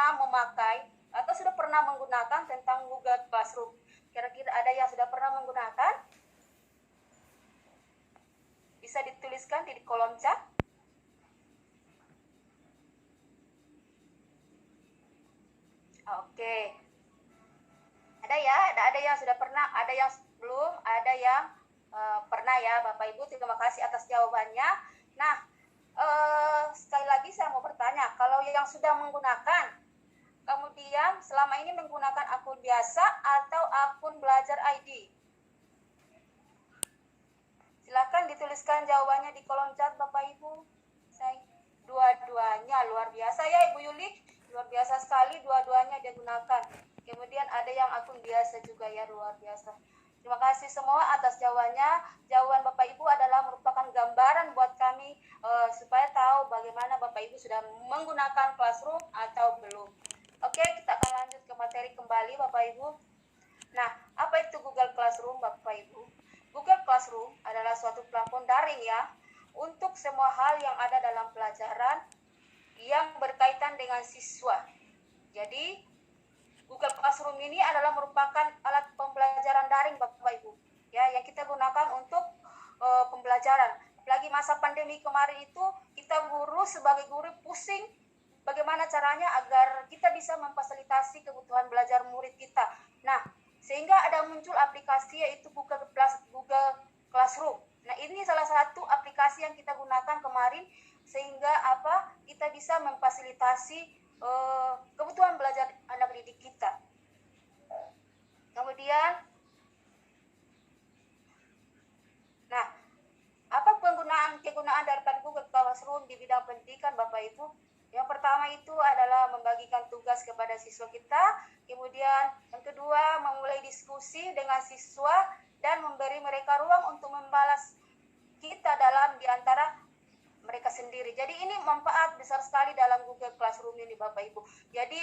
pernah memakai atau sudah pernah menggunakan tentang Google Classroom? Kira-kira ada yang sudah pernah menggunakan? Bisa dituliskan di kolom chat. Oke. Ada ya, ada yang sudah pernah, ada yang belum, ada yang pernah ya Bapak Ibu. Terima kasih atas jawabannya. Nah, sekali lagi saya mau bertanya, kalau yang sudah menggunakan, kemudian selama ini menggunakan akun biasa atau akun belajar ID? Silakan dituliskan jawabannya di kolom chat Bapak Ibu. Saya dua-duanya luar biasa ya Ibu Yuli, luar biasa sekali dua-duanya dia gunakan. Kemudian ada yang akun biasa juga ya, luar biasa. Terima kasih semua atas jawabannya. Jawaban Bapak Ibu adalah merupakan gambaran buat kami supaya tahu bagaimana Bapak Ibu sudah menggunakan Classroom atau belum. Oke, kita akan lanjut ke materi kembali Bapak Ibu. Nah, apa itu Google Classroom Bapak Ibu? Google Classroom adalah suatu platform daring ya, untuk semua hal yang ada dalam pelajaran yang berkaitan dengan siswa. Jadi, Google Classroom ini adalah merupakan alat pembelajaran daring Bapak Ibu, ya, yang kita gunakan untuk pembelajaran. Apalagi masa pandemi kemarin itu, kita guru sebagai guru pusing bagaimana caranya agar kita bisa memfasilitasi kebutuhan belajar murid kita. Nah, sehingga ada muncul aplikasi yaitu Google Classroom. Nah, ini salah satu aplikasi yang kita gunakan kemarin sehingga kita bisa memfasilitasi kebutuhan belajar anak didik kita. Kemudian, nah, apa kegunaan daripada Google Classroom di bidang pendidikan Bapak Ibu? Yang pertama itu adalah membagikan tugas kepada siswa kita, kemudian yang kedua memulai diskusi dengan siswa dan memberi mereka ruang untuk membalas kita dalam diantara mereka sendiri. Jadi ini manfaat besar sekali dalam Google Classroom ini Bapak Ibu. Jadi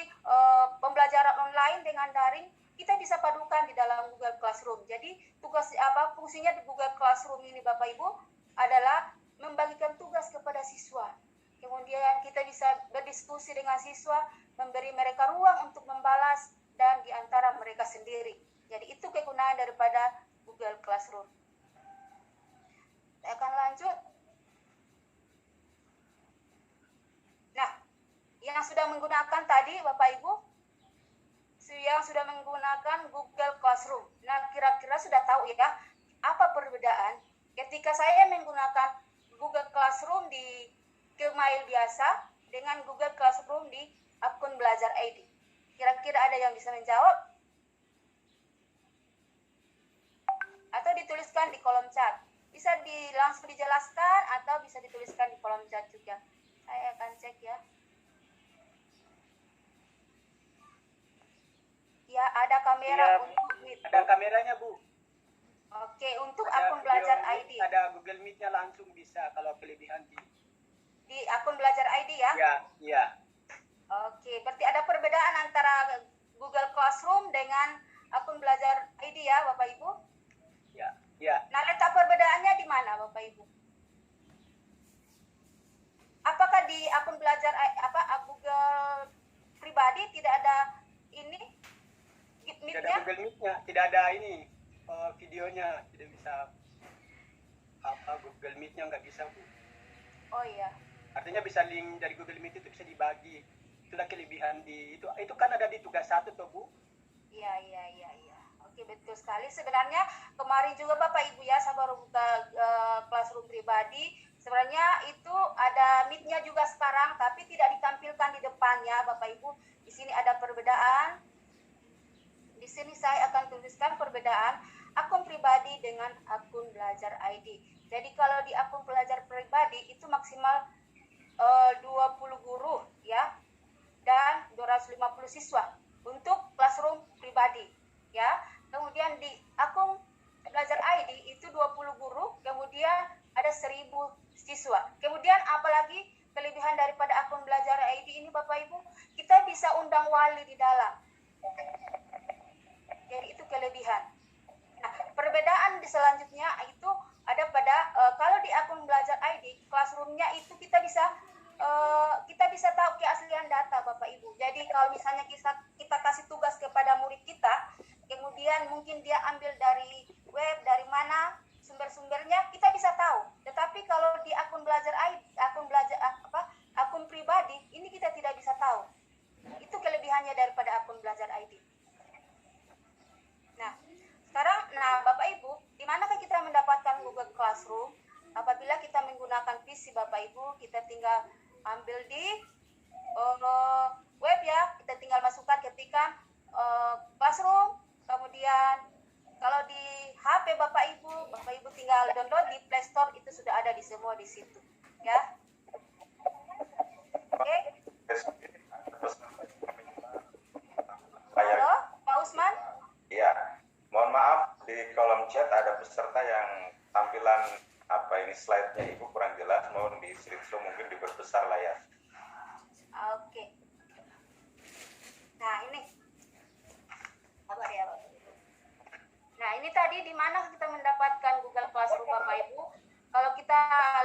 pembelajaran online dengan daring kita bisa padukan di dalam Google Classroom. Jadi fungsinya di Google Classroom ini Bapak Ibu adalah membagikan tugas kepada siswa. Kemudian kita bisa berdiskusi dengan siswa, memberi mereka ruang untuk membalas dan di antara mereka sendiri. Jadi itu kegunaan daripada Google Classroom. Saya akan lanjut. Nah, yang sudah menggunakan tadi Bapak Ibu, yang sudah menggunakan Google Classroom. Nah, kira-kira sudah tahu ya, apa perbedaan ketika saya menggunakan Google Classroom di Gmail biasa dengan Google Classroom di akun belajar ID. Kira-kira ada yang bisa menjawab? Atau dituliskan di kolom chat. Bisa langsung dijelaskan atau bisa dituliskan di kolom chat juga. Saya akan cek ya. Ya, ada kamera untuk Meet. Ada kameranya, Bu. Oke, untuk akun belajar ID. Ada Google Meet-nya langsung bisa kalau kelebihan di akun belajar ID ya? Iya. Oke, berarti ada perbedaan antara Google Classroom dengan akun belajar ID ya, Bapak Ibu? Iya. Nah, letak perbedaannya di mana, Bapak Ibu? Apakah di akun belajar Google pribadi tidak ada ini Tidak ada Google Meet-nya, tidak ada ini videonya, tidak bisa Google Meet-nya nggak bisa, Bu. Oh iya. Artinya bisa link dari Google Meet itu bisa dibagi. Itulah kelebihan itu kan ada di tugas 1 toh, Bu? Iya. Oke, betul sekali. Sebenarnya kemarin juga Bapak Ibu ya, saya baru buka Classroom pribadi. Sebenarnya itu ada Meet-nya juga sekarang, tapi tidak ditampilkan di depannya Bapak Ibu. Di sini ada perbedaan. Di sini saya akan tuliskan perbedaan akun pribadi dengan akun belajar ID. Jadi kalau di akun belajar pribadi itu maksimal 20 guru ya dan 250 siswa untuk Classroom pribadi ya. Kemudian di akun belajar ID itu 20 guru, kemudian ada 1000 siswa. Kemudian apalagi kelebihan daripada akun belajar ID ini Bapak Ibu, kita bisa undang wali di dalam. Jadi itu kelebihan. Nah, perbedaan di selanjutnya itu ada pada kalau di akun belajar ID Classroom-nya itu kita bisa tahu keaslian data Bapak Ibu. Ibu. Jadi kalau misalnya kita kasih tugas kepada murid kita, kemudian mungkin dia ambil dari web, dari mana sumber-sumbernya, kita bisa tahu. Tetapi kalau di akun belajar akun pribadi, ini kita tidak bisa tahu. Itu kelebihannya daripada akun belajar ID. Nah, sekarang, Bapak Ibu, di manakah kita mendapatkan Google Classroom? Apabila kita menggunakan PC Bapak Ibu, kita tinggal ambil di web ya, kita tinggal masukkan, ketikkan Classroom, kemudian kalau di HP Bapak Ibu tinggal download di Play Store, itu sudah ada di semua di situ, ya. Oke. Halo, Pak Usman? Iya, mohon maaf di kolom chat ada peserta yang tampilan slide-nya Ibu kurang jelas, mohon di slideshow mungkin diperbesar layar. Oke. Nah, ini. Sabar ya, Bapak. Nah, ini tadi di mana kita mendapatkan Google Classroom Bapak Ibu? Kalau kita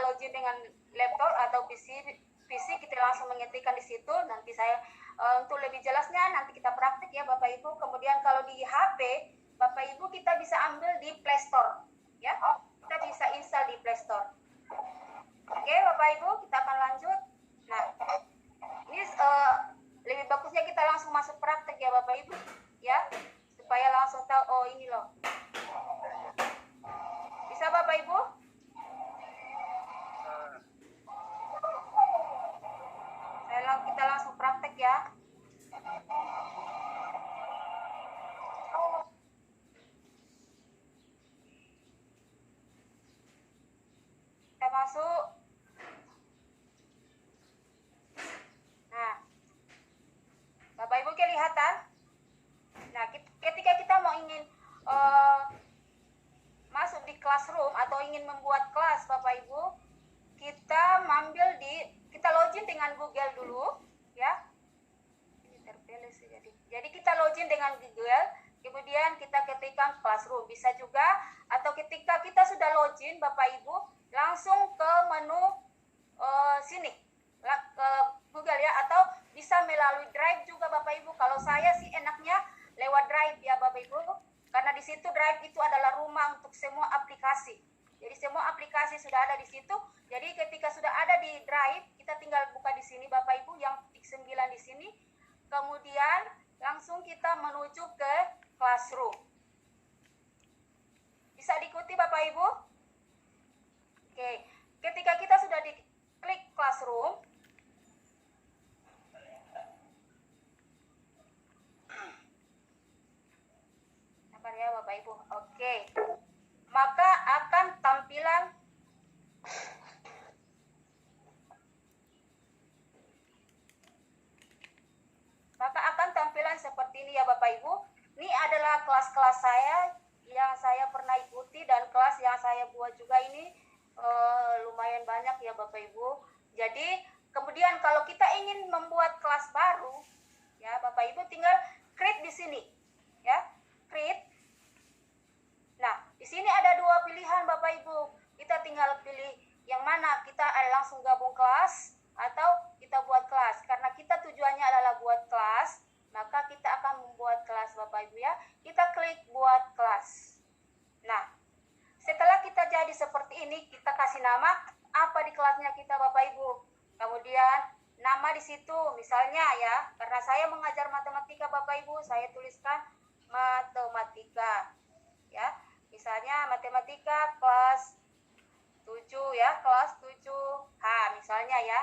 login dengan laptop atau PC kita langsung mengetikkan di situ. Nanti saya untuk lebih jelasnya nanti kita praktik ya Bapak Ibu. Kemudian kalau di HP Bapak Ibu kita bisa ambil di Play Store, ya. Kita bisa install di Play Store. Oke Bapak Ibu, kita akan lanjut. Nah, ini lebih bagusnya kita langsung masuk praktik ya Bapak Ibu, ya, supaya langsung tahu. Oh ini loh. Bisa Bapak Ibu? Kita langsung praktek ya. Kita masuk. Nah, Bapak Ibu kelihatan? Nah, ketika kita mau ingin masuk di classroom atau ingin membuat kelas Bapak Ibu, kita kita login dengan Google dulu, ya. Ini terpilih sih jadi kita login dengan Google, kemudian kita ketikkan classroom, bisa juga, atau ketika kita sudah login Bapak Ibu, langsung ke menu sini, ke Google ya, atau bisa melalui Drive juga Bapak Ibu. Kalau saya sih enaknya lewat Drive ya Bapak Ibu, karena di situ Drive itu adalah rumah untuk semua aplikasi. Jadi semua aplikasi sudah ada di situ. Jadi ketika sudah ada di Drive, kita tinggal buka di sini Bapak Ibu yang titik 9 di sini. Kemudian langsung kita menuju ke Classroom. Bisa diikuti Bapak Ibu? Oke. Ketika kita sudah diklik Classroom, sabar ya Bapak Ibu. Oke. Maka akan tampilan seperti ini ya Bapak Ibu. Ini adalah kelas-kelas saya yang saya pernah ikuti dan kelas yang saya buat juga ini lumayan banyak ya Bapak Ibu. Jadi kemudian kalau kita ingin membuat kelas baru ya Bapak Ibu tinggal create di sini ya, create. Nah, di sini ada dua pilihan Bapak Ibu. Kita tinggal pilih yang mana, kita langsung gabung kelas atau kita buat kelas. Karena kita tujuannya adalah buat kelas, maka kita akan membuat kelas Bapak Ibu ya. Kita klik buat kelas. Nah, setelah kita jadi seperti ini, kita kasih nama apa di kelasnya kita Bapak Ibu. Kemudian nama di situ misalnya ya, karena saya mengajar matematika Bapak Ibu, saya tuliskan matematika ya. Misalnya matematika kelas 7 ya, kelas 7H misalnya ya.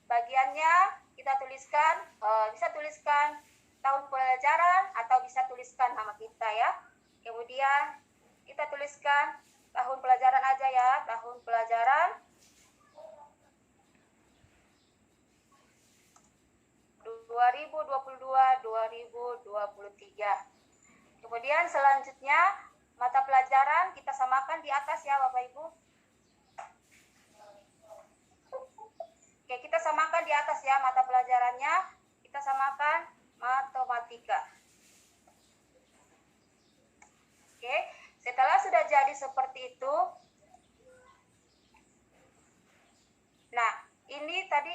Bagiannya kita tuliskan, bisa tuliskan tahun pelajaran atau bisa tuliskan nama kita ya. Kemudian kita tuliskan tahun pelajaran aja ya, tahun pelajaran 2022-2023. Kemudian selanjutnya mata pelajaran kita samakan di atas ya Bapak Ibu. Oke, kita samakan di atas ya mata pelajarannya. Kita samakan matematika. Oke, setelah sudah jadi seperti itu. Nah, ini tadi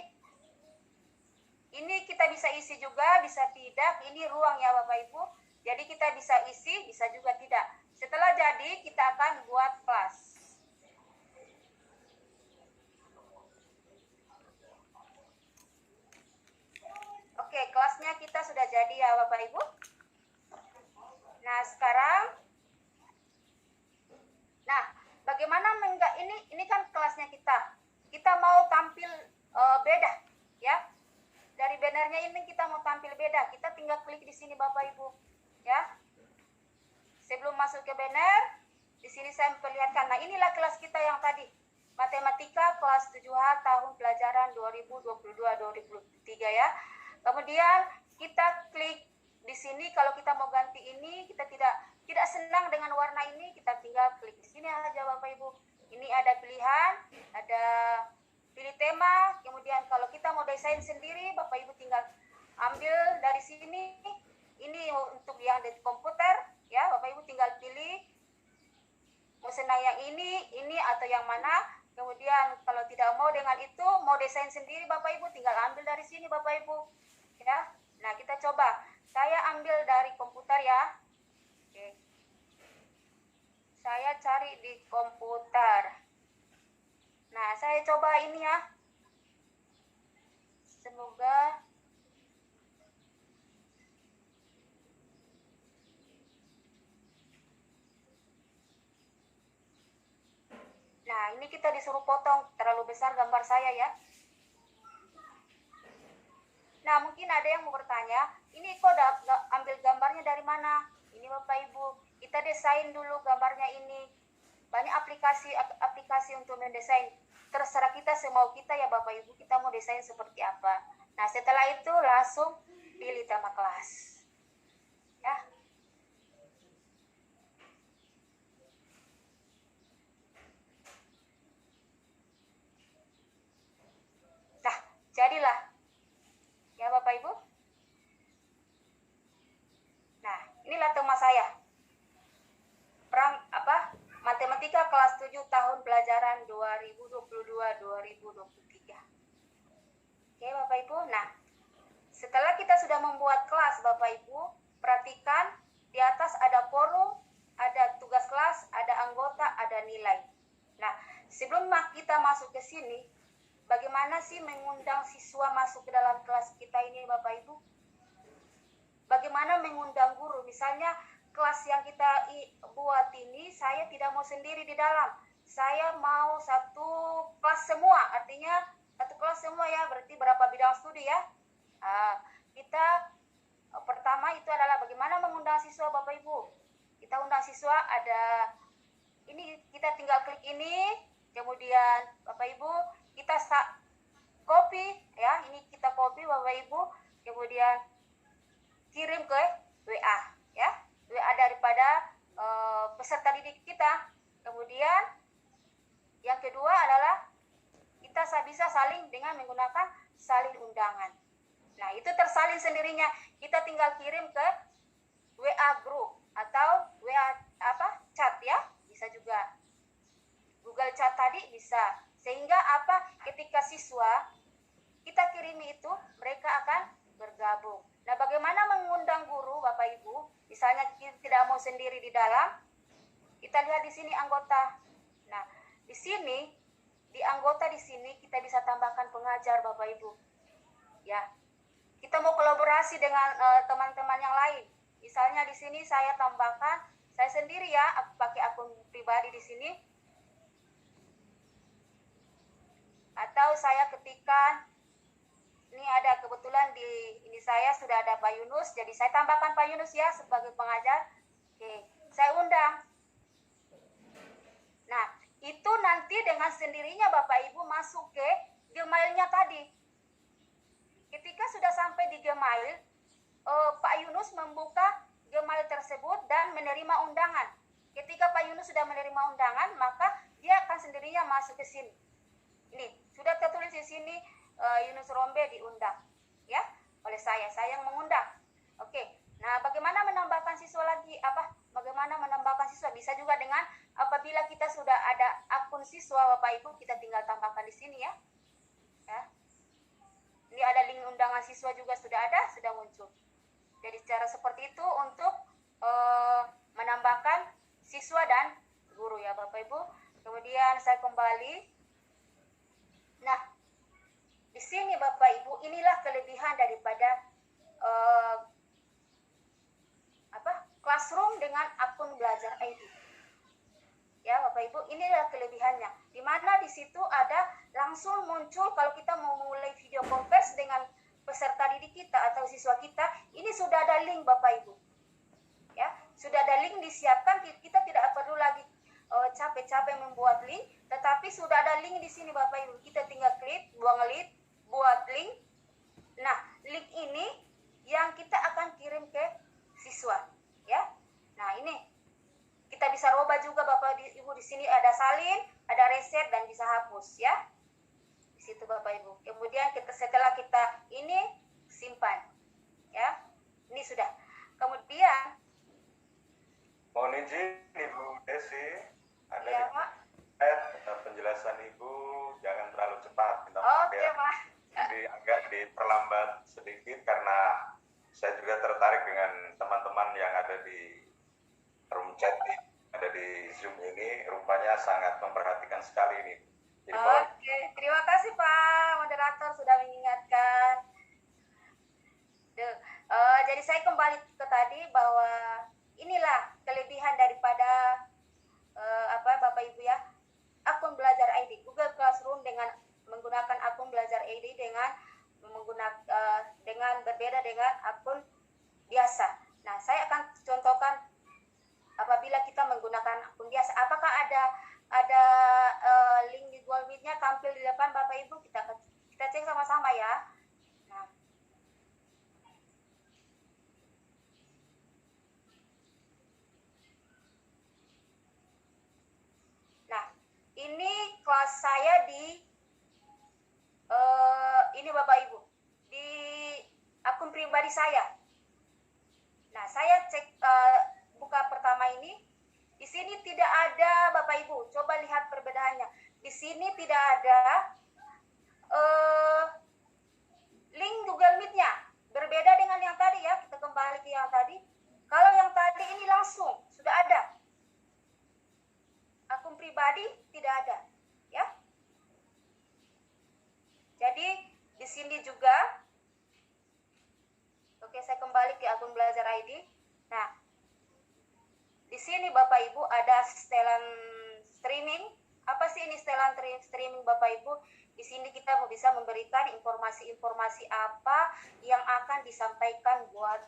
kita bisa bisa isi juga, bisa tidak. Ini ruang ya Bapak Ibu. Jadi kita bisa isi, bisa juga tidak. Setelah jadi, kita akan buat kelas. Oke, kelasnya kita sudah jadi ya Bapak Ibu. Nah, sekarang bagaimana ini kan kelasnya kita. Kita mau tampil beda ya. Dari bannernya ini kita mau tampil beda. Kita tinggal klik di sini Bapak Ibu ya. Sebelum masuk ke banner, di sini saya memperlihatkan. Nah, inilah kelas kita yang tadi. Matematika kelas 7H tahun pelajaran 2022-2023 ya. Kemudian kita klik di sini. Kalau kita mau ganti ini, kita tidak senang dengan warna ini, kita tinggal klik di sini aja Bapak Ibu. Ini ada pilihan, ada pilih tema. Kemudian kalau kita mau desain sendiri, Bapak Ibu tinggal ambil dari sini. Ini untuk yang di komputer ya, Bapak Ibu tinggal pilih mau senang yang ini atau yang mana. Kemudian kalau tidak mau dengan itu, mau desain sendiri Bapak Ibu, tinggal ambil dari sini Bapak Ibu ya. Nah, kita coba. Saya ambil dari komputer ya. Oke. Saya cari di komputer. Nah, saya coba ini ya. Semoga Nah, ini kita disuruh potong, terlalu besar gambar saya ya. Nah, mungkin ada yang mau bertanya, ini kok ambil gambarnya dari mana? Ini Bapak Ibu, kita desain dulu gambarnya ini. Banyak aplikasi untuk mendesain. Terserah kita semau kita ya Bapak Ibu, kita mau desain seperti apa. Nah, setelah itu langsung pilih tema kelas. Ya. Nah, jadilah. Ya Bapak Ibu. Nah, inilah tema saya. Matematika kelas 7 tahun pelajaran 2022-2023. Oke Bapak Ibu. Nah, setelah kita sudah membuat kelas Bapak Ibu, perhatikan di atas ada forum, ada tugas kelas, ada anggota, ada nilai. Nah, sebelum kita masuk ke sini, bagaimana sih mengundang siswa masuk ke dalam kelas kita ini Bapak Ibu? Bagaimana mengundang guru? Misalnya kelas yang kita buat ini, saya tidak mau sendiri di dalam. Saya mau satu kelas semua, artinya satu kelas semua ya, berarti berapa bidang studi ya. Kita pertama itu adalah bagaimana mengundang siswa Bapak Ibu. Kita undang siswa, ada ini kita tinggal klik ini, kemudian Bapak Ibu kita copy ya, ini kita copy Bapak Ibu, kemudian kirim ke WA ya, WA daripada peserta didik kita. Kemudian yang kedua adalah kita bisa saling dengan menggunakan salin undangan. Nah, itu tersalin sendirinya. Kita tinggal kirim ke WA group atau WA chat ya, bisa juga Google Chat tadi bisa. Sehingga ketika siswa kita kirimi itu, mereka akan bergabung. Nah, bagaimana mengundang guru Bapak Ibu? Misalnya kita tidak mau sendiri di dalam, kita lihat di sini anggota. Nah, di sini di anggota di sini kita bisa tambahkan pengajar Bapak Ibu. Ya. Kita mau kolaborasi dengan teman-teman yang lain. Misalnya di sini saya tambahkan saya sendiri ya, aku pakai akun pribadi di sini. Atau saya ketikkan, ini ada kebetulan ini saya sudah ada Pak Yunus, jadi saya tambahkan Pak Yunus ya sebagai pengajar. Oke, saya undang. Nah, itu nanti dengan sendirinya Bapak Ibu masuk ke Gmail-nya tadi. Ketika sudah sampai di Gmail, Pak Yunus membuka Gmail tersebut dan menerima undangan. Ketika Pak Yunus sudah menerima undangan, maka dia akan sendirinya masuk ke sini. Ini sudah tertulis di sini Yunus Rombe diundang, ya, oleh saya yang mengundang. Oke. Nah, bagaimana menambahkan siswa lagi? Bagaimana menambahkan siswa? Bisa juga dengan apabila kita sudah ada akun siswa Bapak Ibu, kita tinggal tambahkan di sini ya. Ya. Ini ada link undangan mahasiswa juga sudah ada, sudah muncul. Jadi cara seperti itu untuk menambahkan siswa dan guru ya Bapak Ibu. Kemudian saya kembali. Nah, di sini Bapak Ibu, inilah kelebihan daripada Classroom dengan akun belajar ID. Ya Bapak Ibu, inilah kelebihannya. Di mana di situ ada langsung muncul kalau kita mau mulai video conference dengan peserta didik kita atau siswa kita, ini sudah ada link Bapak Ibu. Ya, sudah ada link disiapkan, kita tidak perlu lagi capek-capek membuat link, tetapi sudah ada link di sini Bapak Ibu. Kita tinggal klik, buat link. Nah, link ini yang kita akan kirim ke siswa, ya. Nah, ini kita bisa robah juga Bapak Ibu, di sini ada salin, ada reset dan bisa hapus ya. Di situ Bapak Ibu. Kemudian setelah kita ini simpan. Ya. Ini sudah. Kemudian mohon izin Ibu Desi, ada ya, penjelasan Ibu jangan terlalu cepat. Oke, Pak. Jadi agak diperlambat sedikit karena saya juga tertarik dengan teman-teman yang ada di room chat, ada di Zoom ini, rupanya sangat memperhatikan sekali ini. Jadi Oke, terima kasih Pak moderator sudah mengingatkan. Jadi saya kembali ke tadi bahwa inilah kelebihan daripada Bapak Ibu ya, akun belajar ID Google Classroom dengan menggunakan akun belajar ID dengan berbeda dengan akun biasa. Nah, saya akan contohkan apabila kita menggunakan akun biasa, apakah ada link di Google Meet-nya tampil di depan Bapak Ibu? Kita cek sama-sama ya. Nah, ini kelas saya di ini Bapak Ibu di akun pribadi saya. Nah, saya cek buka pertama ini. Di sini tidak ada Bapak Ibu. Coba lihat perbedaannya. Di sini tidak ada link Google Meet-nya. Berbeda dengan yang tadi ya. Kita kembali ke yang tadi. Kalau yang tadi ini langsung sudah ada. Akun pribadi tidak ada, ya. Jadi di sini juga. Oke, saya kembali ke akun belajar ID. Nah, di sini Bapak Ibu ada setelan streaming. Apa sih ini setelan streaming Bapak Ibu? Di sini kita bisa memberikan informasi-informasi apa yang akan disampaikan buat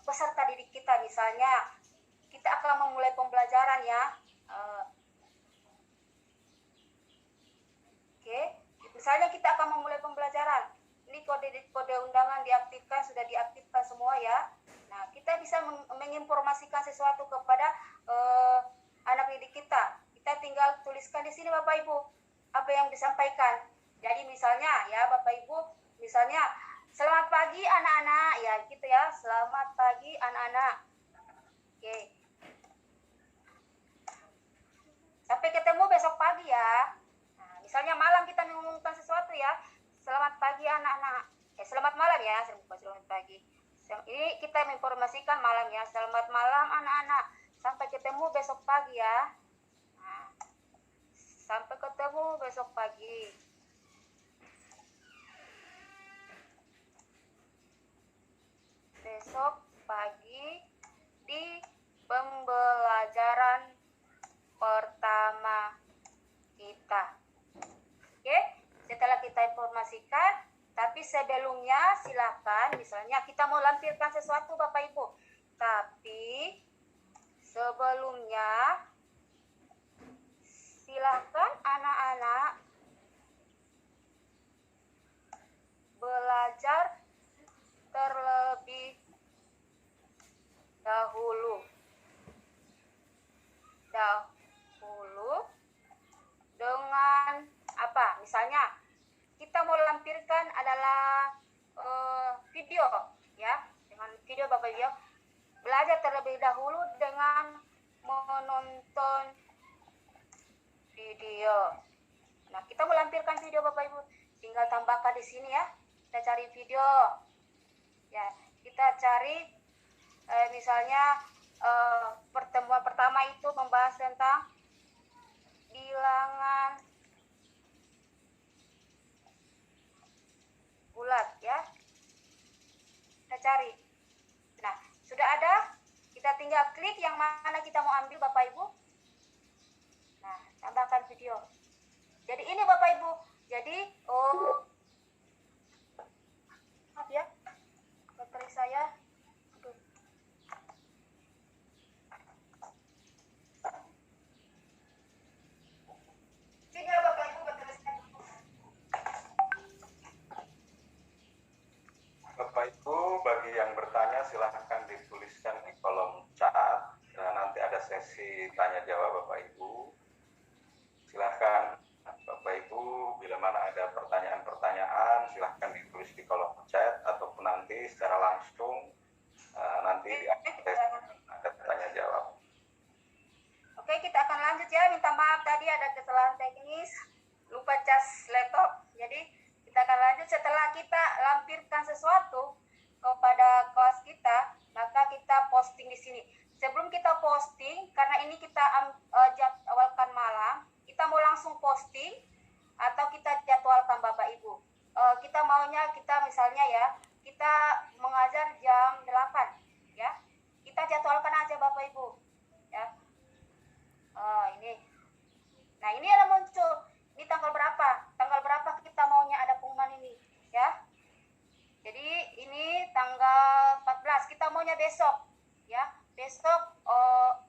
peserta didik kita. Misalnya kita akan memulai pembelajaran ya. Oke, misalnya kita akan memulai pembelajaran. Ini kode undangan diaktifkan, sudah diaktifkan semua ya. Nah, kita bisa menginformasikan sesuatu kepada anak didik kita. Kita tinggal tuliskan di sini Bapak Ibu apa yang disampaikan. Jadi misalnya ya Bapak Ibu, misalnya selamat pagi anak-anak ya gitu ya. Selamat pagi anak-anak. Oke. Sampai ketemu besok pagi ya. Nah, misalnya malam kita mengumumkan sesuatu ya. Selamat pagi anak-anak. Selamat malam ya, selamat pagi. Ini kita menginformasikan malam ya. Selamat malam anak-anak. Sampai ketemu besok pagi ya. Nah, sampai ketemu besok pagi. Besok pagi di pembelajaran pertama kita. Oke, setelah kita informasikan, tapi sebelumnya silakan, misalnya kita mau lampirkan sesuatu Bapak Ibu. Tapi sebelumnya silakan anak-anak belajar terlebih dahulu dengan apa? Misalnya kita mau lampirkan adalah video ya, dengan video Bapak Ibu. Belajar terlebih dahulu dengan menonton video. Nah, kita mau lampirkan video Bapak Ibu, tinggal tambahkan di sini ya. kita cari video. Ya, kita cari misalnya pertemuan pertama itu membahas tentang bilangan bulat ya. Kita cari. Nah, sudah ada, kita tinggal klik yang mana kita mau ambil Bapak Ibu. Nah, tambahkan video. Jadi ini Bapak Ibu. Jadi maaf ya. Baterai saya. Aduh. Sini ya Bapak Ibu, baterai saya. Bapak Ibu, bagi yang bertanya silahkan dituliskan di kolom chat. Dan nanti ada sesi tanya jawab Bapak Ibu. Silahkan Bapak Ibu, bila mana ada pertanyaan-pertanyaan silahkan ditulis di kolom chat ataupun nanti secara langsung nanti ada tanya jawab. Oke, kita akan lanjut ya. Minta maaf tadi ada kesalahan teknis, lupa cas laptop. Jadi kita akan lanjut setelah kita lampirkan sesuatu kepada kelas kita, maka kita posting di sini. Sebelum kita posting, karena ini kita jadwalkan malam, kita mau langsung posting atau kita jadwalkan Bapak Ibu. Kita maunya kita misalnya ya, kita mengajar jam 8 ya. Kita jadwalkan aja Bapak Ibu ya. Ini. Nah, ini ada muncul. Ini tanggal berapa? Tanggal berapa kita maunya ada pengumuman ini ya. Jadi ini tanggal 14, kita maunya besok ya. Besok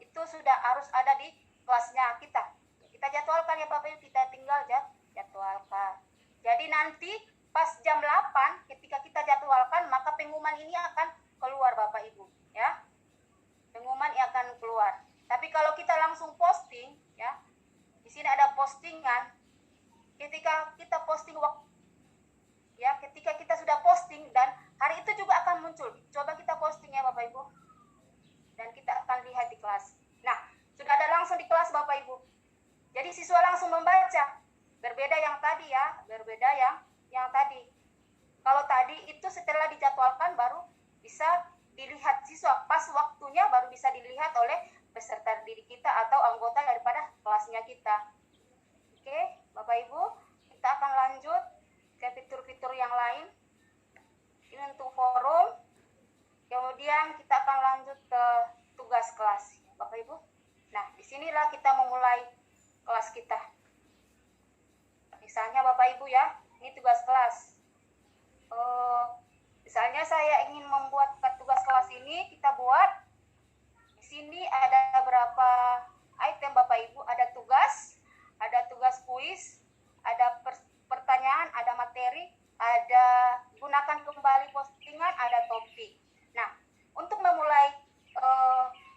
itu sudah harus ada di kelasnya kita. Kita jadwalkan ya Bapak Ibu, kita tinggal jadwalkan. Jadi nanti pas jam 8 ketika kita jadwalkan, maka pengumuman ini akan keluar Bapak Ibu ya. Pengumuman ini akan keluar. Tapi kalau kita langsung posting ya, di sini ada postingan. Ketika kita posting ya, ketika kita sudah posting dan hari itu juga akan muncul. Coba kita posting ya Bapak Ibu. Dan kita akan lihat di kelas. Nah, sudah ada langsung di kelas Bapak Ibu. Jadi siswa langsung membaca. Berbeda yang tadi ya, berbeda yang tadi. Kalau tadi itu setelah dijadwalkan baru bisa dilihat siswa. Pas waktunya baru bisa dilihat oleh peserta didik kita atau anggota daripada kelasnya kita. Oke, Bapak Ibu, kita akan lanjut ke fitur-fitur yang lain. Ini untuk forum. Kemudian kita akan lanjut ke tugas kelas, Bapak Ibu. Nah, disinilah kita memulai kelas kita. Misalnya Bapak Ibu ya, ini tugas kelas. Misalnya saya ingin membuat tugas kelas ini, kita buat. Di sini ada berapa item Bapak Ibu, ada tugas kuis, ada pertanyaan, ada materi, ada gunakan kembali postingan, ada topik. Nah, untuk memulai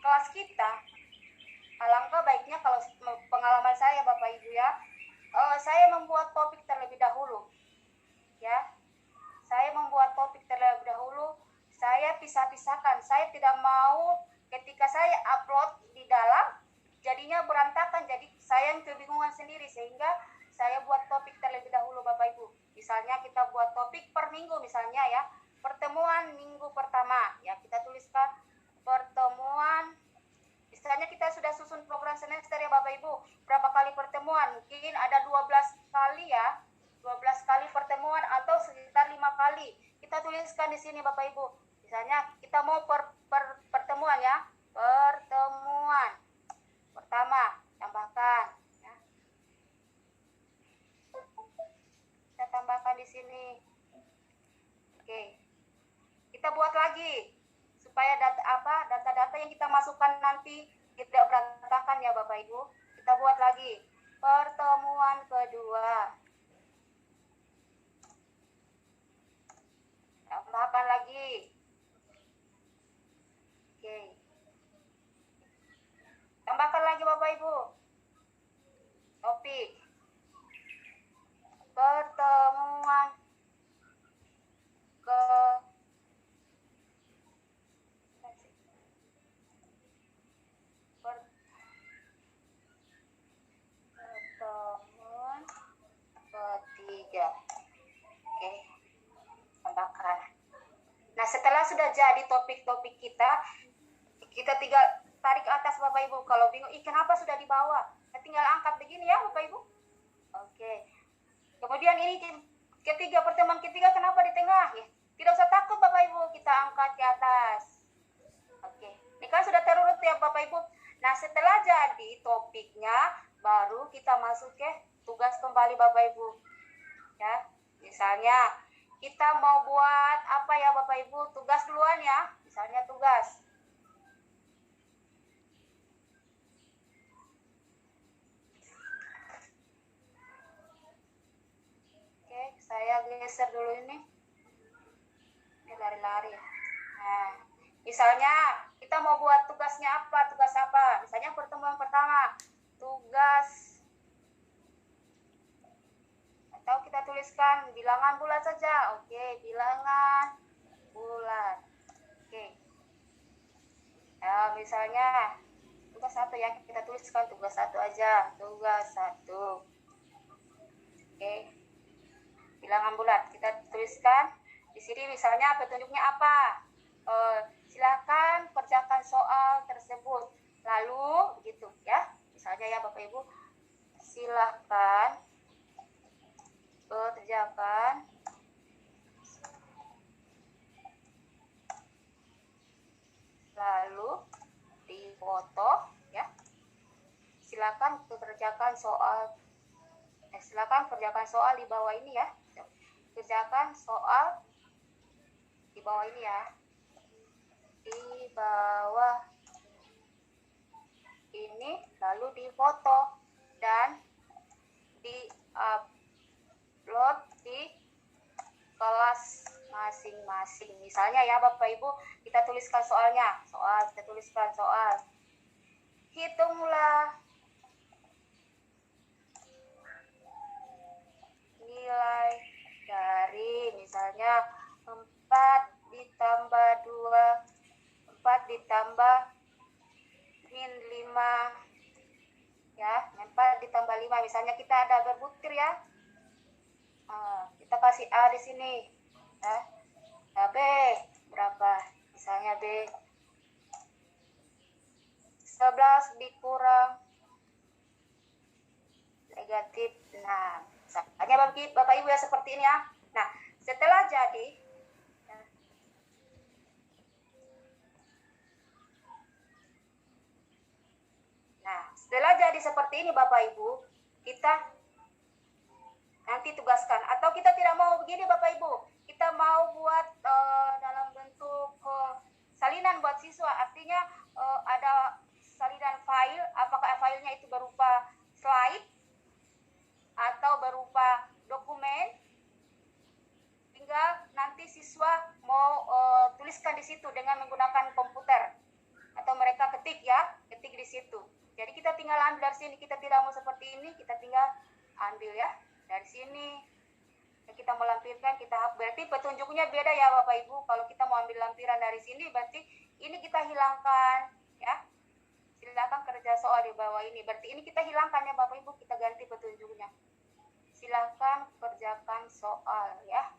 kelas kita, alangkah baiknya kalau pengalaman saya Bapak Ibu ya, saya membuat topik terlebih dahulu. Ya, saya membuat topik terlebih dahulu. Saya pisah-pisahkan. Saya tidak mau ketika saya upload di dalam, jadinya berantakan. Jadi saya yang kebingungan sendiri, sehingga saya buat topik terlebih dahulu Bapak Ibu. Misalnya kita buat topik per minggu misalnya ya. Pertemuan minggu pertama. Ya, kita tuliskan pertemuan. Misalnya kita sudah susun program semester ya Bapak Ibu. Berapa kali pertemuan? Mungkin ada 12 kali ya. 12 kali pertemuan atau sekitar 5 kali. Kita tuliskan di sini Bapak Ibu. Misalnya kita mau pertemuan ya. Pertemuan pertama, tambahkan ya. Kita tambahkan di sini. Oke. Kita buat lagi supaya data-data yang kita masukkan nanti tidak berantakan ya Bapak Ibu. Kita buat lagi pertemuan kedua. Tambahkan lagi. Oke. Tambahkan lagi Bapak Ibu. Topik. Pertemuan pertemuan sudah jadi topik-topik kita tinggal tarik ke atas Bapak Ibu. Kalau bingung, kenapa sudah di bawah? Nah, tinggal angkat begini ya Bapak Ibu. Oke. Kemudian ini ketiga, pertemuan ketiga kenapa di tengah? Ya, tidak usah takut Bapak Ibu, kita angkat ke atas. Oke. Ini kan sudah terurut ya Bapak Ibu. Nah, setelah jadi topiknya, baru kita masuk ke tugas kembali Bapak Ibu. Ya, misalnya kita mau buat apa ya Bapak Ibu? Tugas duluan ya. Misalnya tugas. Oke, saya geser dulu ini. Ini lari-lari. Nah, misalnya kita mau buat tugasnya apa? Tugas apa? Misalnya pertemuan pertama, tugas, atau kita tuliskan bilangan bulat saja. Oke, bilangan bulat. Oke. Nah, misalnya tugas 1 ya, kita tuliskan tugas 1 aja. Tugas 1. Oke. Bilangan bulat kita tuliskan di sini, misalnya petunjuknya apa? Silakan kerjakan soal tersebut. Lalu gitu ya. Misalnya ya Bapak Ibu, silakan kerjakan lalu difoto ya. Silakan kerjakan soal di bawah ini ya. Kerjakan soal di bawah ini ya. Di bawah ini, lalu difoto dan di-upload di kelas masing-masing. Misalnya ya Bapak Ibu, kita tuliskan soalnya. Kita tuliskan soal. Hitunglah nilai dari misalnya 4 ditambah 2, 4 ditambah min 5 ya, 4 ditambah 5. Misalnya kita ada berbutir ya, kita kasih A di sini ya. Nah, B berapa? Misalnya B 11 dikurang negatif 6. Hanya Bapak Ibu ya seperti ini ya. Nah, setelah jadi seperti ini Bapak Ibu, kita nanti tugaskan. Atau kita tidak mau begini Bapak Ibu, kita mau buat dalam bentuk salinan buat siswa. Artinya ada salinan file, apakah filenya itu berupa slide atau berupa dokumen, tinggal nanti siswa mau tuliskan di situ dengan menggunakan komputer atau mereka ketik di situ. Jadi kita tinggal ambil dari sini. Kita tidak mau seperti ini, kita tinggal ambil ya dari sini. Kita mau lampirkan, berarti petunjuknya beda ya Bapak Ibu. Kalau kita mau ambil lampiran dari sini, berarti ini kita hilangkan ya. Silakan kerja soal di bawah ini. Berarti ini kita hilangkan ya Bapak Ibu, kita ganti petunjuknya. Silakan kerjakan soal ya.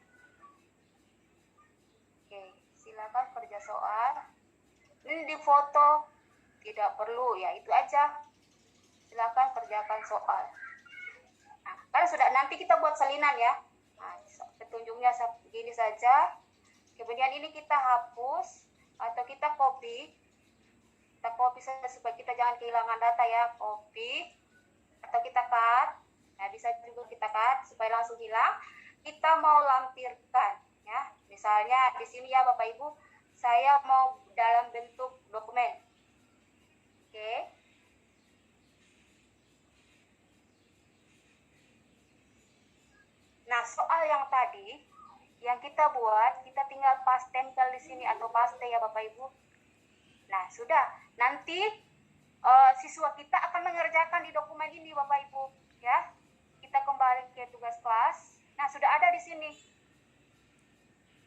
Oke, silakan kerja soal. Ini di foto tidak perlu ya, itu aja. Silakan kerjakan soal. Nah, kan sudah, nanti kita buat salinan ya. Nah, petunjuknya begini saja. Kemudian ini kita hapus atau kita copy. Kita copy saja supaya kita jangan kehilangan data ya. Copy atau kita cut. Nah, bisa juga kita cut supaya langsung hilang. Kita mau lampirkan ya. Misalnya di sini ya Bapak Ibu, saya mau dalam bentuk dokumen. Oke. Nah, soal yang tadi yang kita buat, kita tinggal pas tempel di sini atau paste ya Bapak Ibu. Nah, sudah. Nanti siswa kita akan mengerjakan di dokumen ini Bapak Ibu, ya. Kita kembali ke tugas kelas. Nah, sudah ada di sini.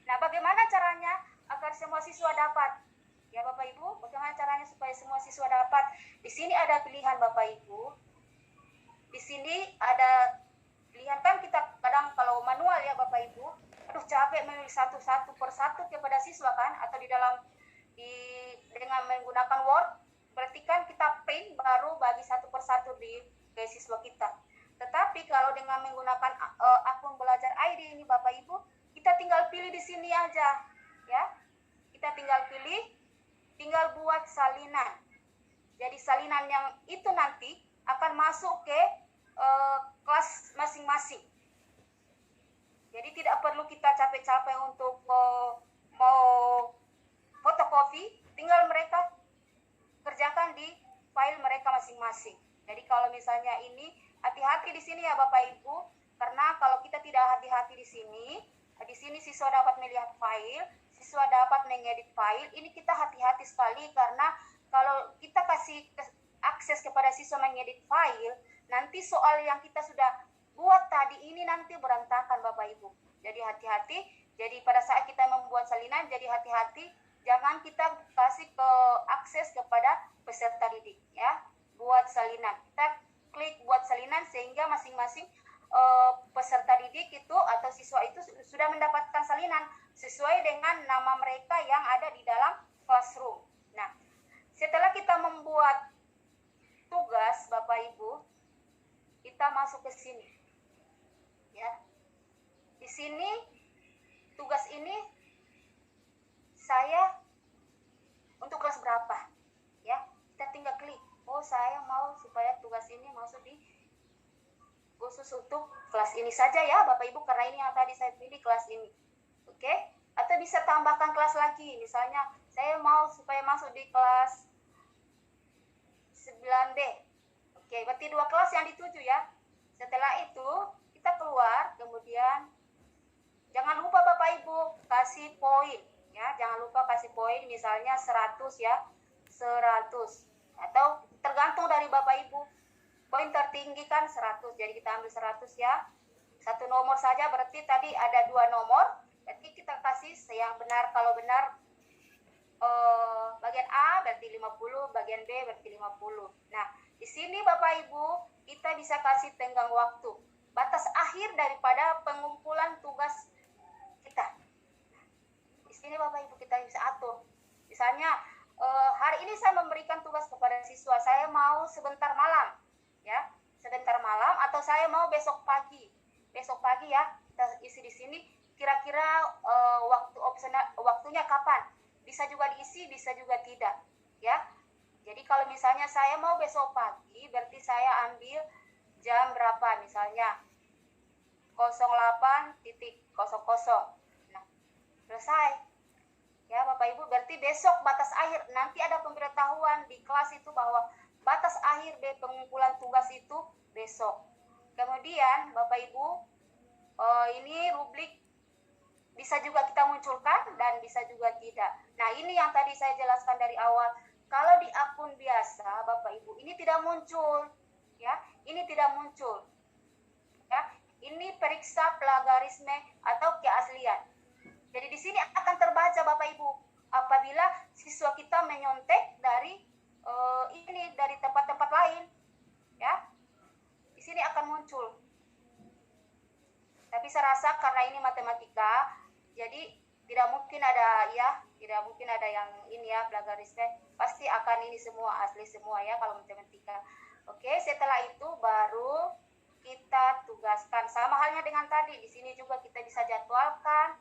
Nah, bagaimana caranya agar semua siswa dapat? Ya Bapak Ibu, bagaimana caranya supaya semua siswa dapat? Di sini ada pilihan Bapak Ibu. Di sini ada pilihan, kan kita kadang kalau manual ya Bapak Ibu, aduh capek menulis satu-satu per satu kepada siswa. siswa kan, atau dengan menggunakan Word, berarti kan kita paint baru bagi satu persatu ke siswa kita. Tetapi kalau dengan menggunakan akun belajar ID ini Bapak Ibu, kita tinggal pilih di sini aja, ya. Kita tinggal pilih, tinggal buat salinan. Jadi salinan yang itu nanti akan masuk ke kelas masing-masing. Jadi tidak perlu kita capek-capek untuk mau fotokopi, tinggal mereka kerjakan di file mereka masing-masing. Jadi kalau misalnya ini, hati-hati di sini ya Bapak Ibu, karena kalau kita tidak hati-hati di sini siswa dapat melihat file, siswa dapat mengedit file. Ini kita hati-hati sekali, karena kalau kita kasih akses kepada siswa mengedit file, nanti soal yang kita sudah buat tadi ini nanti berantakan Bapak Ibu. Jadi hati-hati. Jadi pada saat kita membuat salinan, jadi hati-hati, jangan kita kasih akses kepada peserta didik, ya. Buat salinan, kita klik buat salinan sehingga masing-masing peserta didik itu atau siswa itu sudah mendapatkan salinan sesuai dengan nama mereka yang ada di dalam classroom. Nah, setelah kita membuat tugas Bapak Ibu, kita masuk ke sini, ya. Di sini tugas ini saya untuk kelas berapa, ya. Kita tinggal klik, oh saya mau supaya tugas ini masuk di khusus untuk kelas ini saja ya Bapak Ibu, karena ini yang tadi saya pilih kelas ini. Oke? Atau bisa tambahkan kelas lagi, misalnya saya mau supaya masuk di kelas 9B. Oke, berarti 2 kelas yang dituju ya. Setelah itu kita keluar, kemudian jangan lupa Bapak Ibu kasih poin ya, jangan lupa kasih poin, misalnya 100 ya, 100, atau tergantung dari Bapak Ibu, poin tertinggi kan 100, jadi kita ambil 100 ya, satu nomor saja, berarti tadi ada 2 nomor, berarti kita kasih yang benar. Kalau benar bagian A berarti 50, bagian B berarti 50. Nah, di sini Bapak Ibu kita bisa kasih tenggang waktu, batas akhir daripada pengumpulan tugas kita. Di sini Bapak Ibu kita bisa atur. Misalnya hari ini saya memberikan tugas kepada siswa, saya mau sebentar malam, ya, sebentar malam, atau saya mau besok pagi ya, kita isi di sini. Kira-kira waktunya kapan? Bisa juga diisi, bisa juga tidak, ya. Jadi kalau misalnya saya mau besok pagi, berarti saya ambil jam berapa, misalnya 08.00. Nah, selesai. Ya Bapak Ibu, berarti besok batas akhir. Nanti ada pemberitahuan di kelas itu bahwa batas akhir dari pengumpulan tugas itu besok. Kemudian Bapak Ibu, ini rubrik bisa juga kita munculkan dan bisa juga tidak. Nah, ini yang tadi saya jelaskan dari awal. Kalau di akun biasa Bapak Ibu, ini tidak muncul, ya. Ini tidak muncul. Ya, ini periksa plagarisme atau keaslian. Jadi di sini akan terbaca Bapak Ibu apabila siswa kita menyontek dari dari tempat-tempat lain, ya. Di sini akan muncul. Tapi saya rasa karena ini matematika, jadi tidak mungkin ada yang ini ya, plagarisme. Pasti akan ini semua asli semua ya kalau matematika. Oke, setelah itu baru kita tugaskan. Sama halnya dengan tadi, di sini juga kita bisa jadwalkan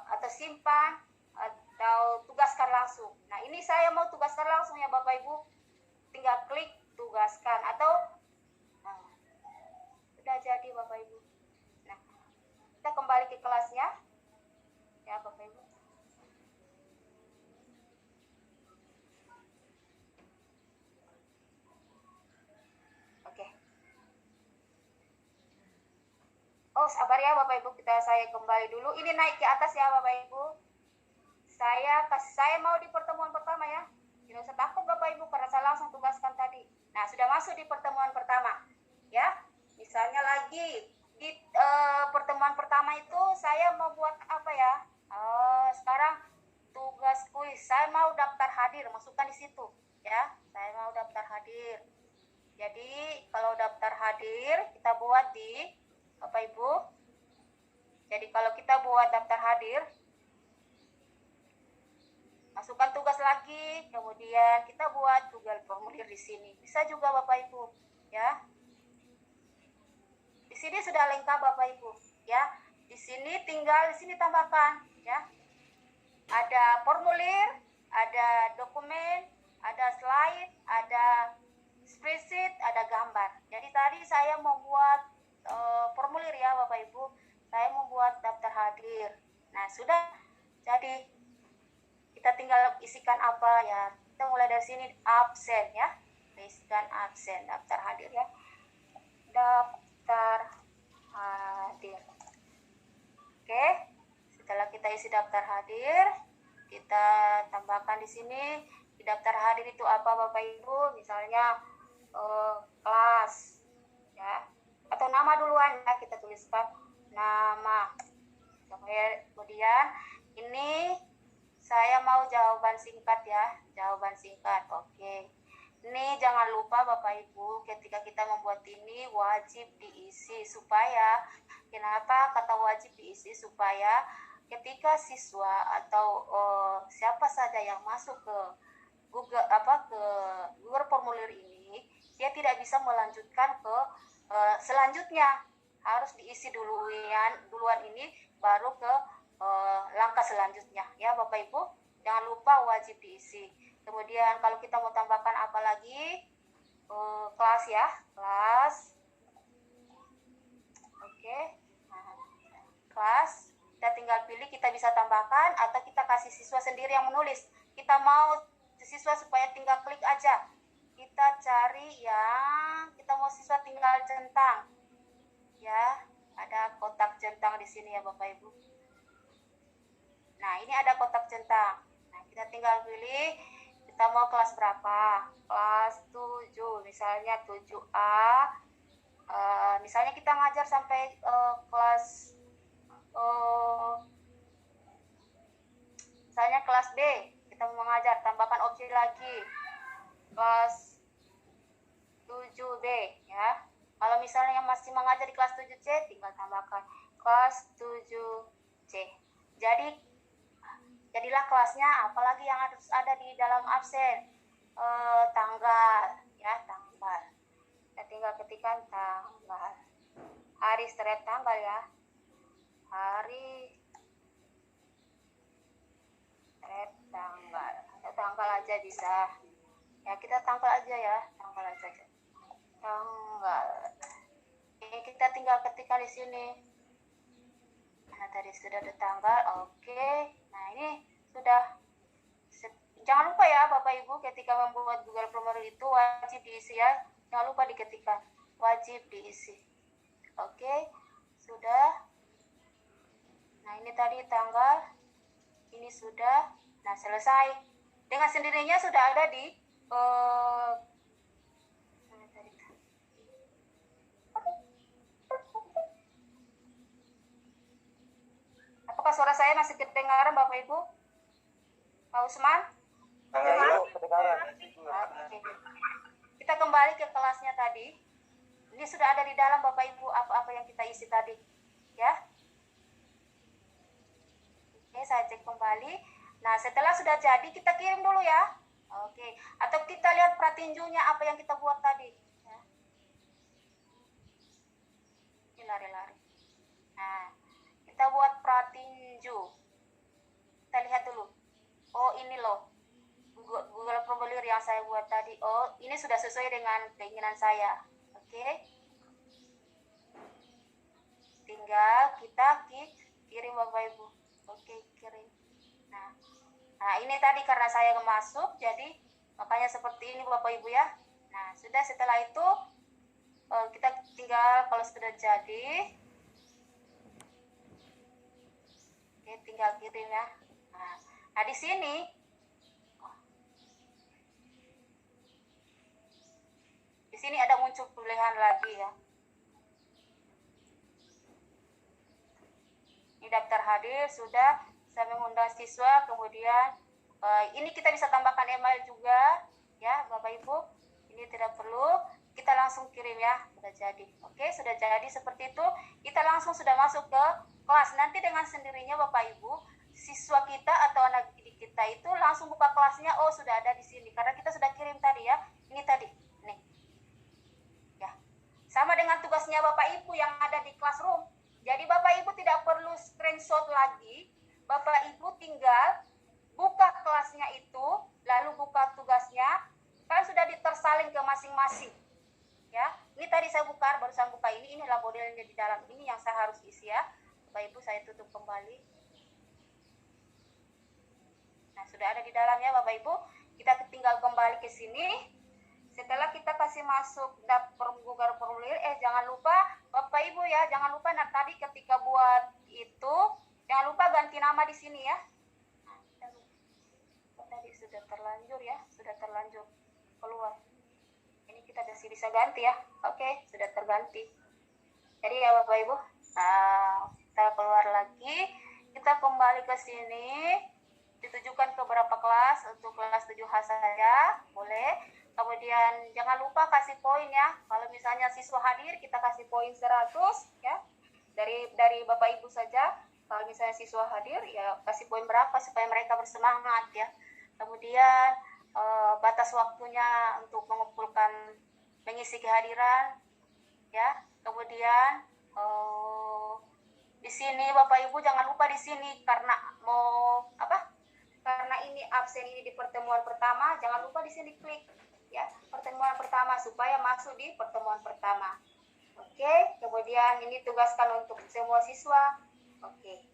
atau simpan atau tugaskan langsung. Nah, ini saya mau tugaskan langsung ya Bapak Ibu. Tinggal klik tugaskan atau sudah jadi Bapak Ibu. Nah, kita kembali ke kelasnya. Ya Bapak Ibu. Oke. Oh, sabar ya Bapak Ibu, saya kembali dulu. Ini naik ke atas ya Bapak Ibu. Saya mau di pertemuan pertama ya. Tidak usah takut Bapak Ibu karena saya langsung tugaskan tadi. Nah, sudah masuk di pertemuan pertama. Ya. Misalnya lagi di pertemuan pertama itu saya mau buat apa ya? Sekarang tugas kuis. Saya mau daftar hadir, masukkan di situ. Ya, saya mau daftar hadir. Jadi, kalau daftar hadir kita buat di Bapak Ibu. Jadi kalau kita buat daftar hadir, lagi, kemudian kita buat Google formulir di sini. Bisa juga Bapak Ibu, ya. Di sini sudah lengkap Bapak Ibu, ya. Di sini tinggal di sini tambahkan, ya. Ada formulir, ada dokumen, ada slide, ada spreadsheet, ada gambar. Jadi tadi saya membuat formulir ya Bapak Ibu. Saya membuat daftar hadir. Nah, sudah jadi kita tinggal isikan apa ya. Kita mulai dari sini absen ya. Isikan absen, daftar hadir ya. Daftar hadir. Oke. Setelah kita isi daftar hadir, kita tambahkan di sini di daftar hadir itu apa Bapak Ibu? Misalnya kelas ya. Atau nama duluan ya, kita tuliskan nama. Kemudian ini saya mau jawaban singkat ya, jawaban singkat. Oke. Ini jangan lupa Bapak Ibu, ketika kita membuat ini wajib diisi supaya, kenapa kata wajib diisi? Supaya ketika siswa atau siapa saja yang masuk ke Google formulir ini, dia tidak bisa melanjutkan ke selanjutnya. Harus diisi duluan ini baru ke langkah selanjutnya ya Bapak Ibu. Jangan lupa wajib diisi. Kemudian kalau kita mau tambahkan apa lagi, kelas ya, kelas. Oke. Nah, kelas kita tinggal pilih, kita bisa tambahkan atau kita kasih siswa sendiri yang menulis. Kita mau siswa supaya tinggal klik aja. Kita cari yang kita mau siswa tinggal centang. Ya, ada kotak centang di sini ya Bapak Ibu. Nah, ini ada kotak centang. Nah, kita tinggal pilih kita mau kelas berapa. Kelas 7, misalnya 7A. Misalnya kita ngajar sampai kelas misalnya kelas B, kita mau mengajar, tambahkan opsi lagi. Kelas 7B ya. Kalau misalnya yang masih mengajar di kelas 7C, tinggal tambahkan kelas 7C. Jadilah kelasnya, apalagi yang harus ada di dalam absen. Tanggal, ya, tanggal. Kita tinggal ketikkan tanggal. Hari straight tanggal ya. Hari straight tanggal. Atau tanggal aja bisa. Ya, kita tanggal aja ya, tanggal aja. Tanggal. Ini kita tinggal ketikkan di sini. Nah, tadi sudah ada tanggal. Oke. Nah, ini sudah. Jangan lupa ya Bapak Ibu, ketika membuat Google formulir itu wajib diisi ya. Jangan lupa diketikkan. Wajib diisi. Oke. Sudah. Nah, ini tadi tanggal. Ini sudah. Nah, selesai. Dengan sendirinya sudah ada di apakah suara saya masih kedengaran Bapak Ibu? Pak Usman? Oke. Kita kembali ke kelasnya tadi. Ini sudah ada di dalam Bapak Ibu apa-apa yang kita isi tadi. Ya. Oke, saya cek kembali. Nah, setelah sudah jadi, kita kirim dulu ya. Oke. Atau kita lihat pratinjunya apa yang kita buat tadi. Ya. Ini lari-lari. Nah, kita buat pratinju. Kita lihat dulu. Oh, ini loh. Google formulir yang saya buat tadi. Oh, ini sudah sesuai dengan keinginan saya. Oke. Tinggal kita kirim Bapak Ibu. Oke, kirim. Nah, ini tadi karena saya masuk, jadi makanya seperti ini Bapak Ibu ya. Nah, sudah setelah itu kita tinggal kalau sudah jadi, oke, tinggal kirim ya. Nah, di sini ada muncul pilihan lagi ya. Ini daftar hadir sudah. Saya mengundang siswa, kemudian ini kita bisa tambahkan email juga ya Bapak Ibu. Ini tidak perlu, kita langsung kirim ya. Sudah jadi. Oke, sudah jadi seperti itu. Kita langsung sudah masuk ke kelas. Nanti dengan sendirinya Bapak Ibu, siswa kita atau anak didik kita Setelah itu langsung buka kelasnya, oh sudah ada di sini. Karena kita sudah kirim tadi ya, ini tadi, nih. Ya, sama dengan tugasnya Bapak Ibu yang ada di classroom. Jadi Bapak Ibu tidak perlu screenshot lagi, Bapak Ibu tinggal buka kelasnya itu, lalu buka tugasnya, kan sudah tersalin ke masing-masing. Ya, ini tadi saya buka, barusan buka ini adalah modelnya di dalam ini yang saya harus isi ya. Bapak Ibu saya tutup kembali. Nah, sudah ada di dalamnya Bapak Ibu. Kita tinggal kembali ke sini. Setelah kita kasih masuk daftar formulir, jangan lupa Bapak Ibu ya, jangan lupa tadi ketika buat itu, jangan lupa ganti nama di sini ya. Tadi sudah terlanjur ya, sudah terlanjur keluar. Ini kita masih bisa ganti ya. Oke, sudah terganti. Jadi ya Bapak Ibu, kita keluar lagi, kita kembali ke sini, ditujukan ke beberapa kelas, untuk kelas 7H saja, boleh. Kemudian jangan lupa kasih poin ya. Kalau misalnya siswa hadir, kita kasih poin 100 ya. Dari Bapak Ibu saja. Kalau misalnya siswa hadir, ya kasih poin berapa supaya mereka bersemangat ya. Kemudian batas waktunya untuk mengumpulkan mengisi kehadiran ya. Kemudian di sini Bapak Ibu jangan lupa di sini karena karena ini absen ini di pertemuan pertama, jangan lupa di sini klik ya pertemuan pertama supaya masuk di pertemuan pertama. Oke, kemudian ini tugaskan untuk semua siswa. Oke.